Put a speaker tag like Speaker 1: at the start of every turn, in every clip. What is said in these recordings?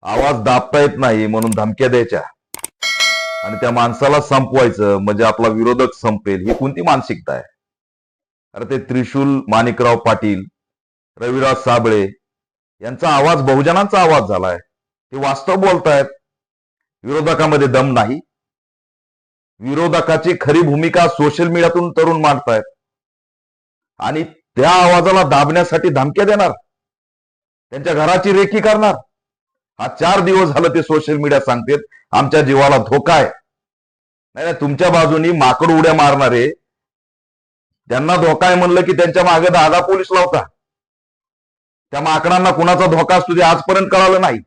Speaker 1: आवाज दाबता येत नाही म्हणून धमक्या द्यायच्या आणि त्या माणसाला संपवायचं म्हणजे आपला विरोधक संपेल, ही कोणती मानसिकता आहे? अरे ते त्रिशूल माणिकराव पाटील, रविराज साबळे यांचा आवाज बहुजनांचा आवाज झालाय. ते वास्तव बोलतायत. विरोधकामध्ये दम नाही. विरोधकाची खरी भूमिका सोशल मीडियातून तरुण मांडतायत आणि त्या आवाजाला दाबण्यासाठी धमक्या देणार, त्यांच्या घराची रेकी करणार. हा 4 दिवस झालं ते सोशल मीडिया सांगतेत आमच्या जीवाला धोका आहे. नाही, तुमच्या बाजूनी माकड उड्या मारणारे, त्यांना धोका आहे म्हणलं की त्यांच्या मागे 10 पोलीस लावता. त्या माकडांना कुणाचा धोका असतो ते आजपर्यंत कळालं नाही.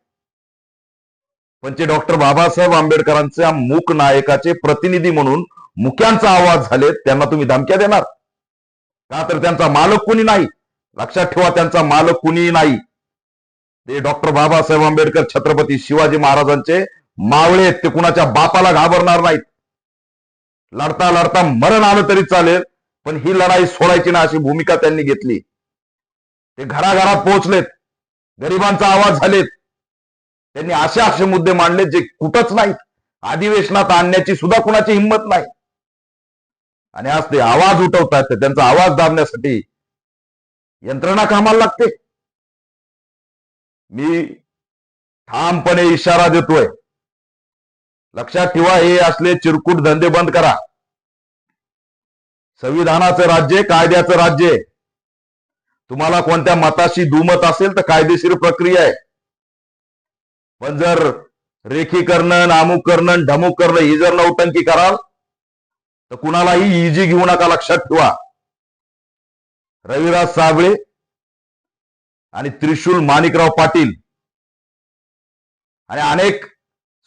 Speaker 1: पण ते डॉक्टर बाबासाहेब आंबेडकरांच्या मूक नायकाचे प्रतिनिधी म्हणून मुक्यांचा आवाज झाले, त्यांना तुम्ही धमक्या देणार का? तर त्यांचा मालक कुणी नाही. लक्षात ठेवा, त्यांचा मालक कुणीही नाही. ते डॉक्टर बाबासाहेब आंबेडकर छत्रपती शिवाजी महाराजांचे मावळे आहेत. ते कुणाच्या बापाला घाबरणार नाहीत. लढता लढता मरण आलं तरी चालेल, पण ही लढाई सोडायची ना, अशी भूमिका त्यांनी घेतली. ते घराघरात पोहोचलेत, गरिबांचा आवाज झालेत. त्यांनी असे मुद्दे मांडले जे कुठंच नाहीत. अधिवेशनात आणण्याची सुद्धा कुणाची हिंमत नाही. आणि आज ते आवाज उठवतात, त्यांचा आवाज दाबण्यासाठी यंत्रणा कामाला लागते. मी ठामपणे इशारा देतोय, लक्षात ठेवा, हे असले चिरकुट धंदे बंद करा. संविधानाचं राज्य, कायद्याचं राज्य. तुम्हाला कोणत्या मताशी दुमत असेल तर कायदेशीर प्रक्रिया आहे. पण जर रेखी करणं, नामुक करणं, ढमुक करणं ही जर नौटंकी कराल तर कुणालाही इजी घेऊ नका. लक्षात ठेवा, रविराज साबळे आणि त्रिशूल माणिकराव पाटील आणि अनेक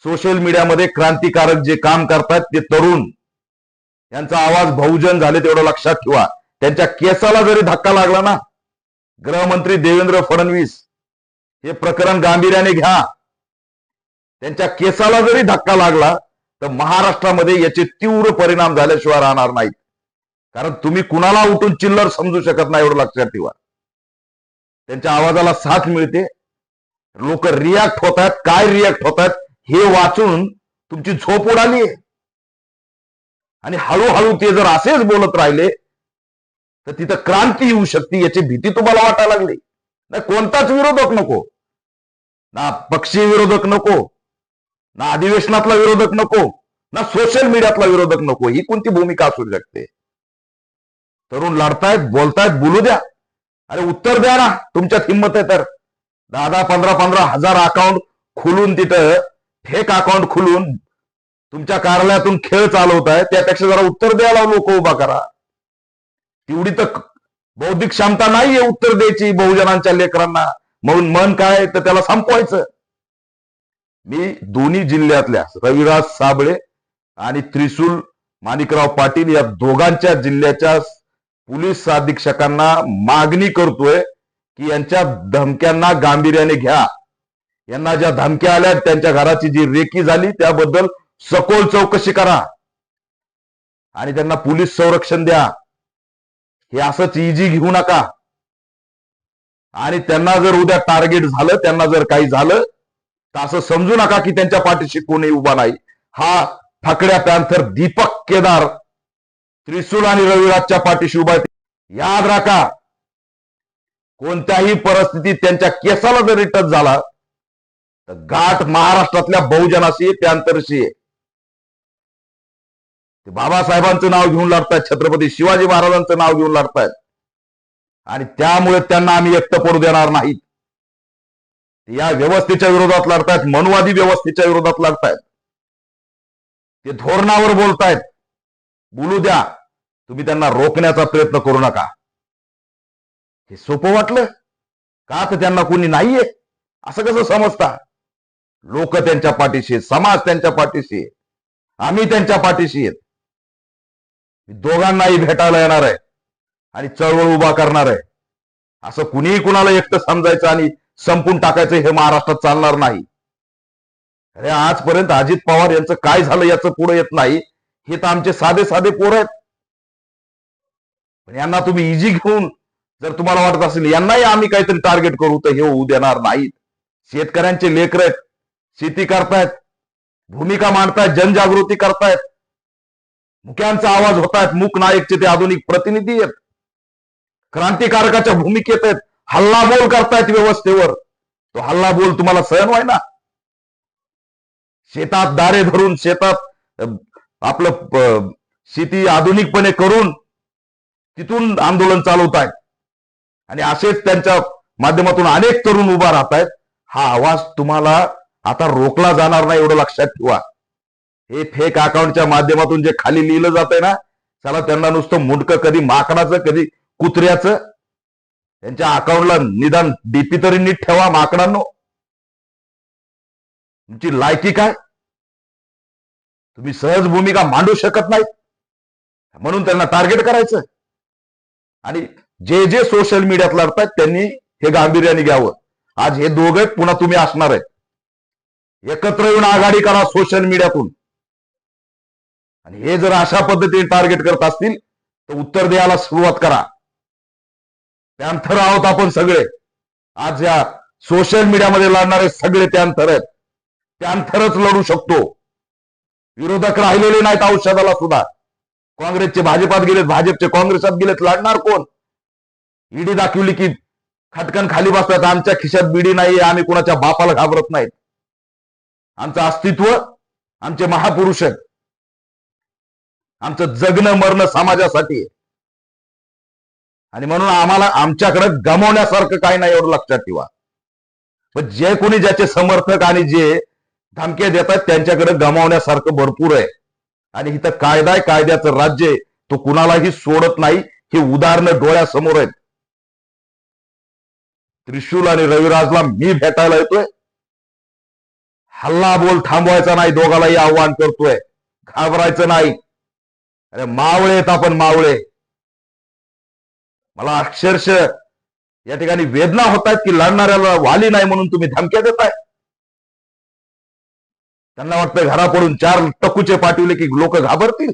Speaker 1: सोशल मीडियामध्ये क्रांतिकारक जे काम करतात ते तरुण, यांचा आवाज बहुजन झाले, तेवढं लक्षात ठेवा. त्यांच्या केसाला जरी धक्का लागला ना, गृहमंत्री देवेंद्र फडणवीस हे प्रकरण गांभीर्याने घ्या. त्यांच्या केसाला जरी धक्का लागला तर महाराष्ट्रामध्ये याचे तीव्र परिणाम झाल्याशिवाय राहणार नाहीत. कारण तुम्ही कुणाला उठून चिल्लर समजू शकत नाही, एवढं लक्षात ठेवा. त्यांच्या आवाजाला साथ मिळते. लोक रिॲक्ट होत आहेत. काय रिॲक्ट होत आहेत हे वाचून तुमची झोप उडाली. आणि हळूहळू ते जर असेच बोलत राहिले तर तिथं क्रांती येऊ शकते, याची भीती तुम्हाला वाटायला लागली. नाही, कोणताच विरोधक नको, ना पक्षीय विरोधक नको, ना अधिवेशनातला विरोधक नको, ना सोशल मीडियातला विरोधक नको. ही कोणती भूमिका असू शकते? तरुण लढतायत, बोलतायत, बोलू द्या. अरे उत्तर द्या ना, तुमच्यात हिंमत आहे तर. 10 15 हजार अकाउंट खुलून, तिथं फेक अकाउंट खुलून तुमच्या कार्यालयातून खेळ चालवताय, त्यापेक्षा जरा उत्तर द्यायला लोक उभा करा. तेवढी तर बौद्धिक क्षमता नाहीये उत्तर द्यायची बहुजनांच्या लेकरांना. म्हणून मन काय तर त्याला संपवायचं. मी दोन्ही जिल्ह्यातल्या रविराज साबळे आणि त्रिशूल माणिकराव पाटील या दोघांच्या जिल्ह्याच्या पोलीस अधीक्षकांना मागणी करतोय की यांच्या धमक्यांना गांभीर्याने घ्या. यांना ज्या धमक्या आल्या, त्यांच्या घराची जी रेकी झाली त्याबद्दल सखोल चौकशी करा आणि त्यांना पोलीस संरक्षण द्या. हे असंच इजी घेऊ नका. आणि त्यांना जर उद्या टार्गेट झालं, त्यांना जर काही झालं तर असं समजू नका की त्यांच्या पाठीशी कोणी उभा नाही. हा ठाकड्या पॅन्थर दीपक केदार त्रिशूल आणि रविराजच्या पाठीशी उभा आहे. याद राखा, कोणत्याही परिस्थितीत त्यांच्या केसाला जरी टच झाला तर गाठ महाराष्ट्रातल्या बहुजनाशी, पॅन्थरशी आहे. ते बाबासाहेबांचं नाव घेऊन लढतायत, छत्रपती शिवाजी महाराजांचं नाव घेऊन लढतायत आणि त्यामुळे त्यांना आम्ही एकटं पडू देणार नाहीत. या व्यवस्थेच्या विरोधात लढतायत, मनुवादी व्यवस्थेच्या विरोधात लढतायत. ते धोरणावर बोलतायत, बोलू द्या. तुम्ही त्यांना रोखण्याचा प्रयत्न करू नका. हे सोपं वाटलं का? तर त्यांना कोणी नाहीये असं कसं समजता? लोक त्यांच्या पाठीशी आहेत, समाज त्यांच्या पाठीशी आहे, आम्ही त्यांच्या पाठीशी आहेत. दोघांनाही भेटायला येणार आहे आणि चळवळ उभा करणार आहे. असं कुणीही कुणाला एकटं समजायचं आणि संपून टाकायचं हे महाराष्ट्रात चालणार नाही. अरे आजपर्यंत अजित पवार यांचं काय झालं याचं पुढे येत नाही. हे तर आमचे साधे साधे पोर आहेत. पण यांना तुम्ही इजी घेऊन जर तुम्हाला वाटत असेल यांनाही आम्ही काहीतरी टार्गेट करू, तर हे होऊ देणार नाहीत. शेतकऱ्यांचे लेकर आहेत, शेती करतायत, भूमिका मांडतायत, जनजागृती करतायत, मुख्यांचा आवाज होतायत, मूक नायकचे ते आधुनिक प्रतिनिधी आहेत, क्रांतिकारकाच्या भूमिकेत आहेत, हल्लाबोल करतायत व्यवस्थेवर. तो हल्लाबोल तुम्हाला सहन व्हाय ना. शेतात दारे धरून, शेतात आपलं शेती आधुनिकपणे करून तिथून आंदोलन चालवतायत आणि असेच त्यांच्या माध्यमातून अनेक तरुण उभा राहत आहेत. हा आवाज तुम्हाला आता रोखला जाणार नाही, एवढं लक्षात ठेवा. हे फेक अकाउंटच्या माध्यमातून जे खाली लिहिलं जातंय ना, चला त्यांना नुसतं मुंडकं, कधी माकडाचं कधी कुत्र्याचं. त्यांच्या अकाउंटला निदान डीपी तरी नीट ठेवा माकडांनो. तुमची लायकी काय? तुम्ही सहज भूमिका मांडू शकत नाहीत म्हणून त्यांना टार्गेट करायचं. आणि जे जे सोशल मीडियात लढतायत त्यांनी हे गांभीर्याने घ्यावं. आज हे दोघे पुन्हा तुम्ही असणार आहेत. एकत्र येऊन आघाडी करा सोशल मीडियातून. आणि हे जर अशा पद्धतीने टार्गेट करत असतील तर उत्तर द्यायला सुरुवात करा. पॅन्थर आहोत आपण सगळे. आज या सोशल मीडियामध्ये लढणारे सगळे पॅन्थर आहेत. पॅन्थरच लढू शकतो. विरोधक राहिलेले नाहीत औषधाला सुद्धा. काँग्रेसचे भाजपात गेलेत, भाजपचे काँग्रेसात गेलेत. लढणार कोण? ईडी दाखवली की खटकन खाली बसतात. आमच्या खिशात बीडी नाहीये, आम्ही कुणाच्या बापाला घाबरत नाहीत. आमचं अस्तित्व आमचे महापुरुष आहेत. आमचं जगणं मरणं समाजासाठी आहे. आणि म्हणून आम्हाला आमच्याकडे गमावण्यासारखं काही नाही, एवढं लक्षात ठेवा. पण जे कोणी ज्याचे समर्थक आणि जे धमक्या देतात त्यांच्याकडे गमावण्यासारखं भरपूर आहे. आणि इथं कायदा आहे, कायद्याचं राज्य आहे. तो कुणालाही सोडत नाही. ही उदाहरणं डोळ्यासमोर आहेत. त्रिशूल आणि रविराजला मी भेटायला येतोय. हल्ला बोल थांबवायचा नाही, दोघालाही आव्हान करतोय. घाबरायचं नाही. अरे मावळे आहेत आपण, मावळे. मला अक्षरशः या ठिकाणी वेदना होत आहेत की लढणाऱ्याला वाली नाही म्हणून तुम्ही धमक्या देताय. त्यांना वाटतं घरा पडून 4 टकुचे पाठवले की लोक घाबरतील.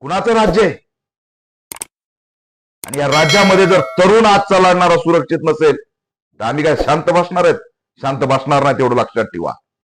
Speaker 1: कुणाचं राज्य आहे? आणि या राज्यामध्ये जर तरुण आजचा लढणारा सुरक्षित नसेल तर आम्ही काय शांत बसणार आहेत? शांत बसणार नाही, तेवढं लक्षात ठेवा.